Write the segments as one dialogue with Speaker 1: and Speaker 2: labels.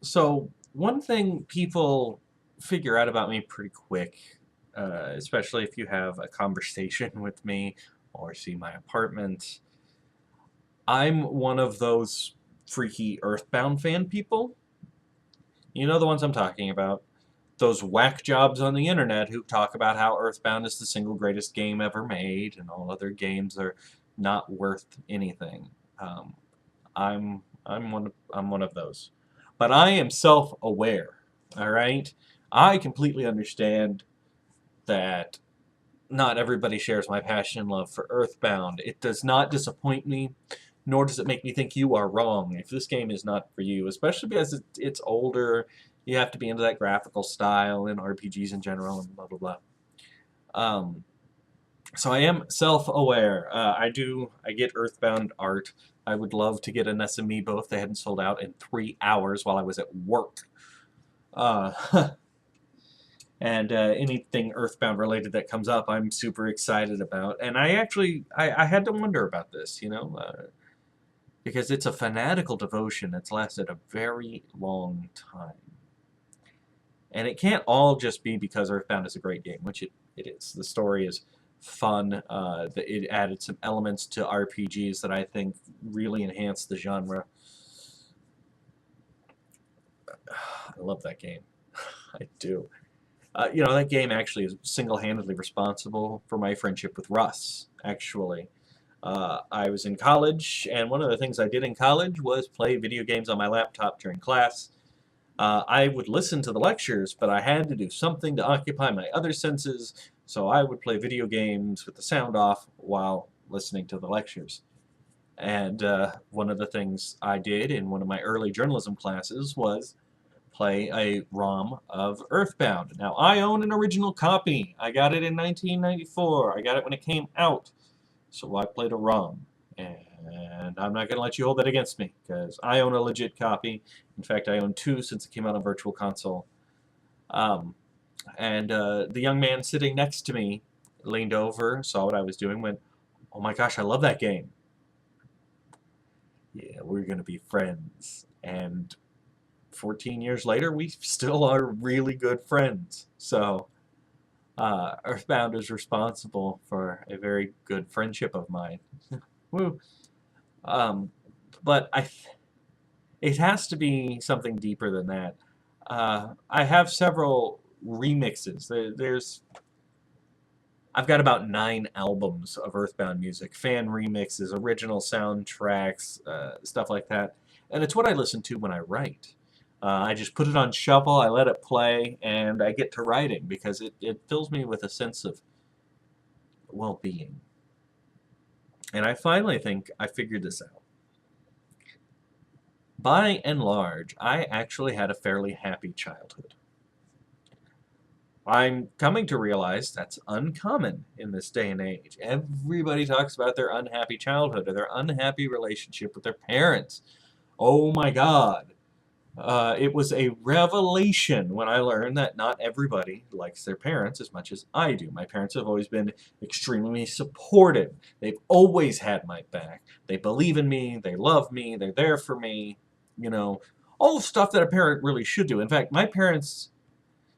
Speaker 1: So one thing people figure out about me pretty quick, especially if you have a conversation with me or see my apartment, I'm one of those freaky Earthbound fan people. You know the ones I'm talking about. Those whack jobs on the internet who talk about how Earthbound is the single greatest game ever made and all other games are not worth anything. Um, I'm one of those. But I am self-aware. All right? I completely understand that not everybody shares my passion and love for Earthbound. It does not disappoint me, nor does it make me think you are wrong if this game is not for you, especially because it's older. You have to be into that graphical style and RPGs in general and blah blah blah. Um, so I am self-aware. I get Earthbound art. I would love to get an SME if they hadn't sold out in 3 hours while I was at work. Uh, and anything Earthbound related that comes up, I'm super excited about. And I had to wonder about this, because it's a fanatical devotion that's lasted a very long time. And it can't all just be because Earthbound is a great game, which it is. The story is fun. It added some elements to RPGs that I think really enhanced the genre. I love that game. I do. That game actually is single-handedly responsible for my friendship with Russ, actually. I was in college, and one of the things I did in college was play video games on my laptop during class. I would listen to the lectures, but I had to do something to occupy my other senses, so I would play video games with the sound off while listening to the lectures. And one of the things I did in one of my early journalism classes was play a ROM of Earthbound. Now, I own an original copy. I got it in 1994. I got it when it came out. So I played a ROM. And I'm not going to let you hold that against me, because I own a legit copy. In fact, I own two since it came out on Virtual Console. And the young man sitting next to me leaned over, saw what I was doing, went, "Oh my gosh, I love that game." Yeah, we're going to be friends. And 14 years later, we still are really good friends. So, Earthbound is responsible for a very good friendship of mine. Woo. Um, but it has to be something deeper than that. I have several remixes. I've got about 9 albums of Earthbound music, fan remixes, original soundtracks, stuff like that. And it's what I listen to when I write. I just put it on shuffle, I let it play, and I get to writing because it fills me with a sense of well-being. And I finally think I figured this out. By and large, I actually had a fairly happy childhood. I'm coming to realize that's uncommon in this day and age. Everybody talks about their unhappy childhood or their unhappy relationship with their parents. Oh my God. It was a revelation when I learned that not everybody likes their parents as much as I do. My parents have always been extremely supportive. They've always had my back. They believe in me. They love me. They're there for me. You know, all the stuff that a parent really should do. In fact, my parents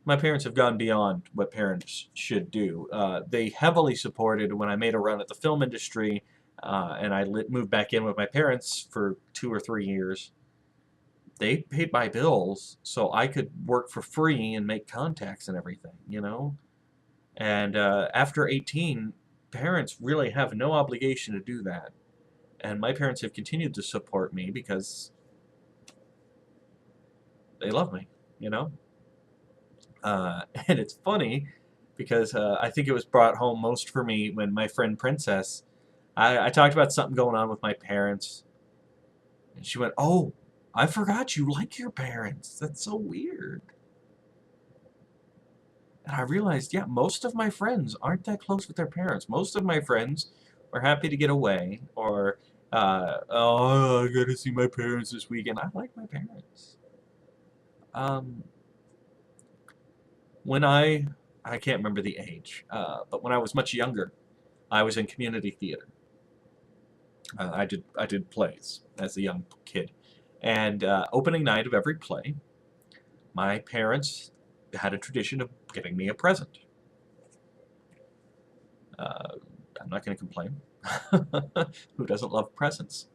Speaker 1: have gone beyond what parents should do. They heavily supported when I made a run at the film industry, and I moved back in with my parents for 2 or 3 years. They paid my bills so I could work for free and make contacts and everything. And after 18, parents really have no obligation to do that. And my parents have continued to support me because they love me, you know? And it's funny because I think it was brought home most for me when my friend Princess, I talked about something going on with my parents, and she went, "Oh, I forgot you like your parents. That's so weird." And I realized, yeah, most of my friends aren't that close with their parents. Most of my friends are happy to get away, or, "Oh, I gotta see my parents this weekend." I like my parents. Um, when I can't remember the age, but when I was much younger, I was in community theater. I did plays as a young kid, and opening night of every play, my parents had a tradition of giving me a present. Uh, I'm not going to complain. Who doesn't love presents?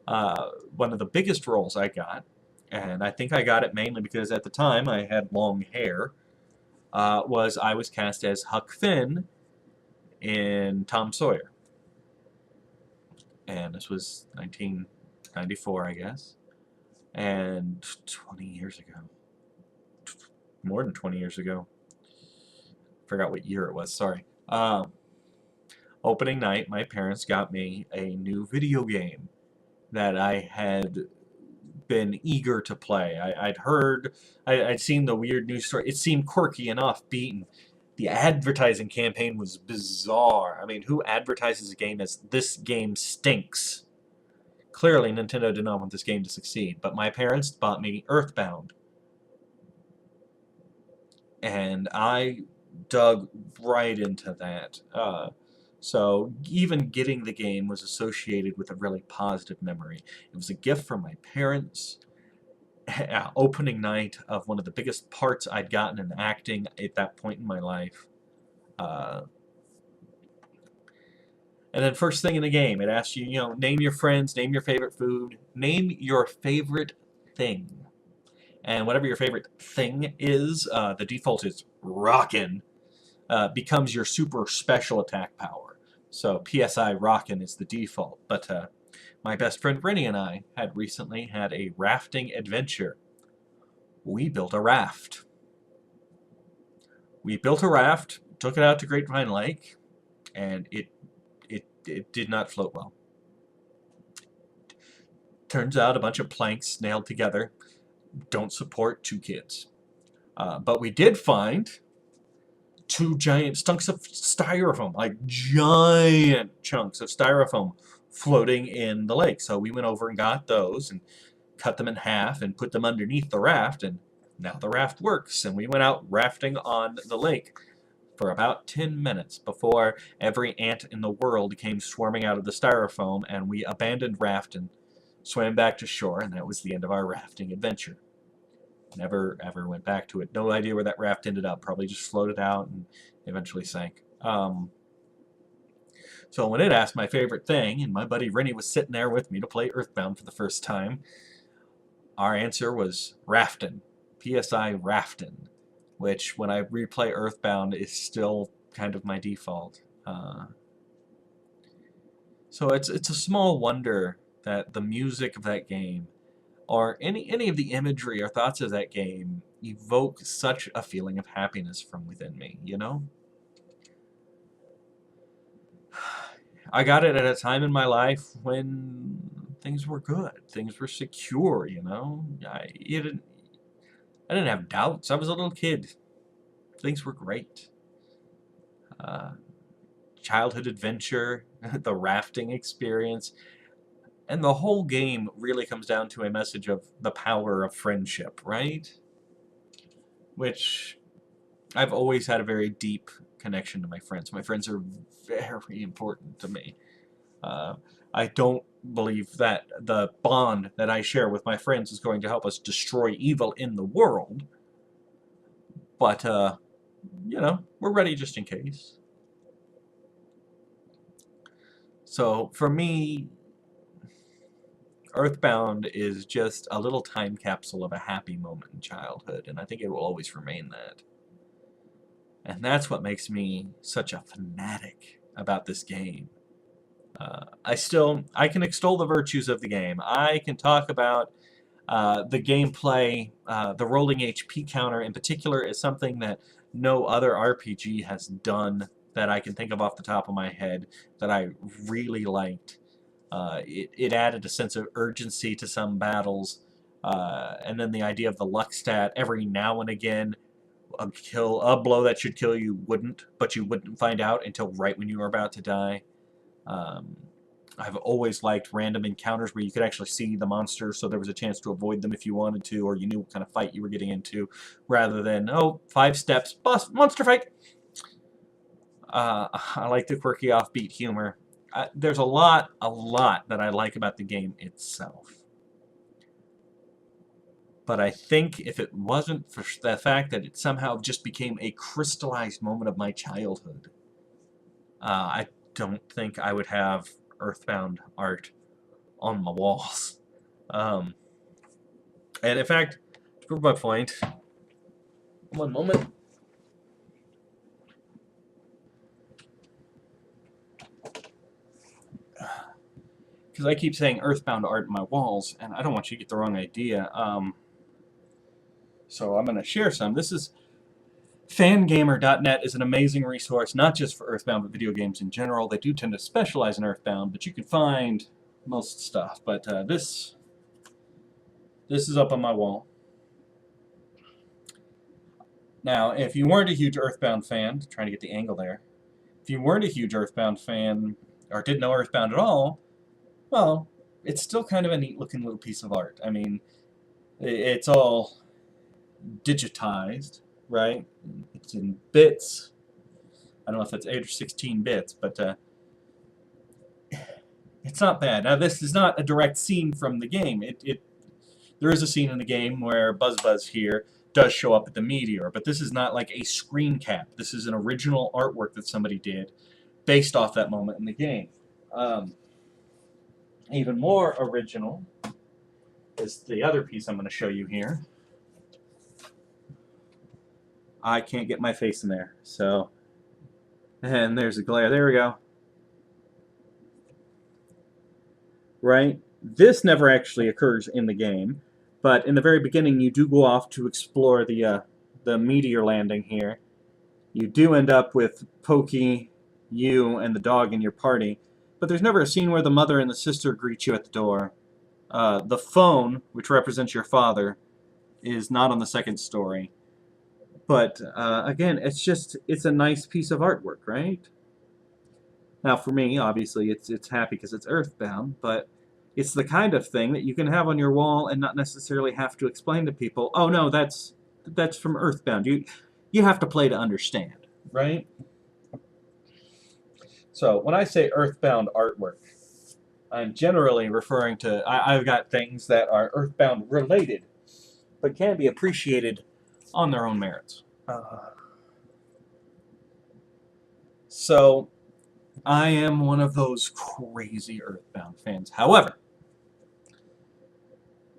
Speaker 1: One of the biggest roles I got, and I think I got it mainly because at the time I had long hair, was I was cast as Huck Finn in Tom Sawyer. And this was 1994, I guess. And 20 years ago. More than 20 years ago. Forgot what year it was, sorry. Opening night, my parents got me a new video game that I had been eager to play. I'd heard, I'd seen the weird news story. It seemed quirky and offbeat, and the advertising campaign was bizarre. I mean, who advertises a game as "this game stinks"? Clearly, Nintendo did not want this game to succeed, but my parents bought me Earthbound. And I dug right into that. So even getting the game was associated with a really positive memory. It was a gift from my parents. Opening night of one of the biggest parts I'd gotten in acting at that point in my life. And then first thing in the game, it asks you, name your friends, name your favorite food, name your favorite thing. And whatever your favorite thing is, the default is rockin', becomes your super special attack power. So PSI rockin' is the default. But my best friend Rennie and I had recently had a rafting adventure. We built a raft. We built a raft, took it out to Grapevine Lake, and it did not float well. Turns out a bunch of planks nailed together don't support two kids. But we did find two giant chunks of styrofoam, like giant chunks of styrofoam floating in the lake. So we went over and got those and cut them in half and put them underneath the raft, and now the raft works. And we went out rafting on the lake for about 10 minutes before every ant in the world came swarming out of the styrofoam, and we abandoned raft and swam back to shore, and that was the end of our rafting adventure. Never ever went back to it. No idea where that raft ended up. Probably just floated out and eventually sank. So when it asked my favorite thing, and my buddy Rennie was sitting there with me to play Earthbound for the first time, our answer was raftin'. PSI raftin'. Which, when I replay Earthbound, is still kind of my default. So it's a small wonder that the music of that game, or any of the imagery or thoughts of that game, evoke such a feeling of happiness from within me, I got it at a time in my life when things were good, things were secure, I didn't have doubts. I was a little kid. Things were great. Childhood adventure, the rafting experience, and the whole game really comes down to a message of the power of friendship, right? Which I've always had a very deep connection to my friends. My friends are very important to me. I don't believe that the bond that I share with my friends is going to help us destroy evil in the world. But, we're ready just in case. So, for me, Earthbound is just a little time capsule of a happy moment in childhood, and I think it will always remain that. And that's what makes me such a fanatic about this game. I can extol the virtues of the game. I can talk about the gameplay. The rolling HP counter in particular is something that no other RPG has done that I can think of off the top of my head that I really liked. It added a sense of urgency to some battles, and then the idea of the luck stat. Every now and again, a blow that should kill you wouldn't, but you wouldn't find out until right when you were about to die. I've always liked random encounters where you could actually see the monsters, so there was a chance to avoid them if you wanted to, or you knew what kind of fight you were getting into, rather than, 5 steps, boss, monster fight! I like the quirky offbeat humor. There's a lot that I like about the game itself. But I think if it wasn't for the fact that it somehow just became a crystallized moment of my childhood, I don't think I would have Earthbound art on my walls. Um, and in fact, to prove my point, one moment. Because I keep saying Earthbound art on my walls, and I don't want you to get the wrong idea. So I'm going to share some. This is Fangamer.net is an amazing resource, not just for Earthbound, but video games in general. They do tend to specialize in Earthbound, but you can find most stuff. But this is up on my wall. Now, if you weren't a huge Earthbound fan, trying to get the angle there, if you weren't a huge Earthbound fan, or didn't know Earthbound at all, well, it's still kind of a neat-looking little piece of art. I mean, it's all digitized, right? It's in bits. I don't know if it's 8 or 16 bits, but it's not bad. Now, this is not a direct scene from the game. There is a scene in the game where Buzz here does show up at the meteor, but this is not like a screen cap. This is an original artwork that somebody did based off that moment in the game. Even more original is the other piece I'm going to show you here. I can't get my face in there, so... And there's a glare. There we go. Right? This never actually occurs in the game, but in the very beginning you do go off to explore the meteor landing here. You do end up with Pokey, you, and the dog in your party, but there's never a scene where the mother and the sister greet you at the door. The phone, which represents your father, is not on the second story. But again, it's a nice piece of artwork, right? Now for me, obviously, it's happy because it's Earthbound, but it's the kind of thing that you can have on your wall and not necessarily have to explain to people, oh no, that's from Earthbound. You have to play to understand, right? So when I say Earthbound artwork, I'm generally referring to, I've got things that are Earthbound related, but can be appreciated on their own merits. So I am one of those crazy Earthbound fans. However,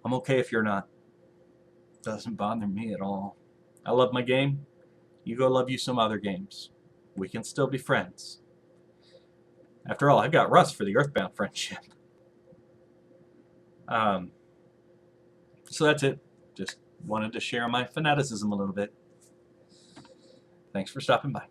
Speaker 1: I'm okay if you're not. Doesn't bother me at all. I love my game. You go love you some other games. We can still be friends. After all, I've got Russ for the Earthbound friendship. So that's it. Just wanted to share my fanaticism a little bit. Thanks for stopping by.